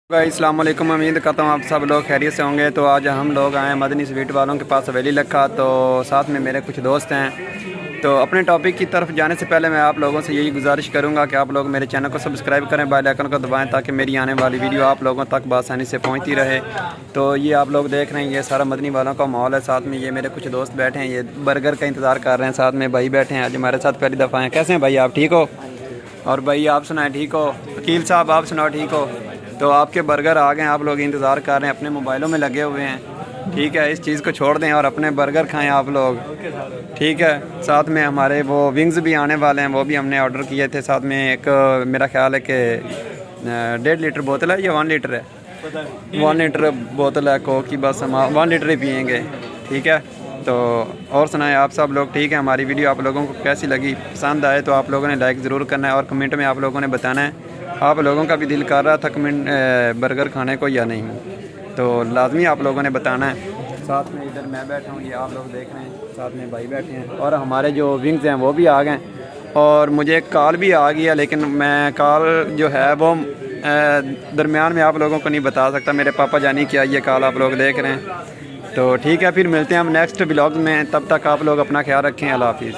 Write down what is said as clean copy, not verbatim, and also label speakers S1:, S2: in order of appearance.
S1: السلام علیکم، امید کرتا ہوں آپ سب لوگ خیریت سے ہوں گے۔ تو آج ہم لوگ آئے ہیں مدنی سویٹ والوں کے پاس حویلی لکھا، تو ساتھ میں میرے کچھ دوست ہیں۔ تو اپنے ٹاپک کی طرف جانے سے پہلے میں آپ لوگوں سے یہی گزارش کروں گا کہ آپ لوگ میرے چینل کو سبسکرائب کریں، بیل آئیکن کو دبائیں تاکہ میری آنے والی ویڈیو آپ لوگوں تک بآسانی سے پہنچتی رہے۔ تو یہ آپ لوگ دیکھ رہے ہیں، یہ سارا مدنی والوں کا ماحول ہے۔ ساتھ میں یہ میرے کچھ دوست بیٹھے ہیں، یہ برگر کا انتظار کر رہے ہیں۔ ساتھ میں بھائی بیٹھے ہیں، آج ہمارے ساتھ پہلی دفعہ ہیں۔ کیسے ہیں بھائی، آپ ٹھیک ہو؟ اور بھائی آپ سنائیں، ٹھیک ہو؟ وکیل صاحب آپ سناؤ، ٹھیک ہو؟ تو آپ کے برگر آ گئے ہیں، آپ لوگ انتظار کر رہے ہیں، اپنے موبائلوں میں لگے ہوئے ہیں۔ ٹھیک ہے، اس چیز کو چھوڑ دیں اور اپنے برگر کھائیں آپ لوگ، ٹھیک ہے۔ ساتھ میں ہمارے وہ ونگز بھی آنے والے ہیں، وہ بھی ہم نے آرڈر کیے تھے۔ ساتھ میں ایک میرا خیال ہے کہ 1.5 لیٹر بوتل ہے یا 1 لیٹر ہے، 1 لیٹر بوتل ہے کوک کی، بس ہم 1 لیٹر ہی پئیں گے، ٹھیک ہے۔ تو اور سنائیں، آپ سب لوگ ٹھیک ہیں؟ ہماری ویڈیو آپ لوگوں کو کیسی لگی؟ پسند آئے تو آپ لوگوں نے لائک ضرور کرنا ہے اور کمنٹ میں آپ لوگوں نے بتانا ہے آپ لوگوں کا بھی دل کر رہا تھا برگر کھانے کو یا نہیں، تو لازمی آپ لوگوں نے بتانا ہے۔ ساتھ میں ادھر میں بیٹھا ہوں، یہ آپ لوگ دیکھ رہے ہیں، ساتھ میں بھائی بیٹھے ہیں اور ہمارے جو ونگز ہیں وہ بھی آ گئے ہیں۔ اور مجھے ایک کال بھی آ گئی ہے، لیکن میں کال جو ہے وہ درمیان میں آپ لوگوں کو نہیں بتا سکتا۔ میرے پاپا جانی کی آئی ہے کال، آپ لوگ دیکھ رہے ہیں۔ تو ٹھیک ہے، پھر ملتے ہیں ہم نیکسٹ بلاگ میں، تب تک آپ لوگ اپنا خیال رکھیں، اللہ حافظ۔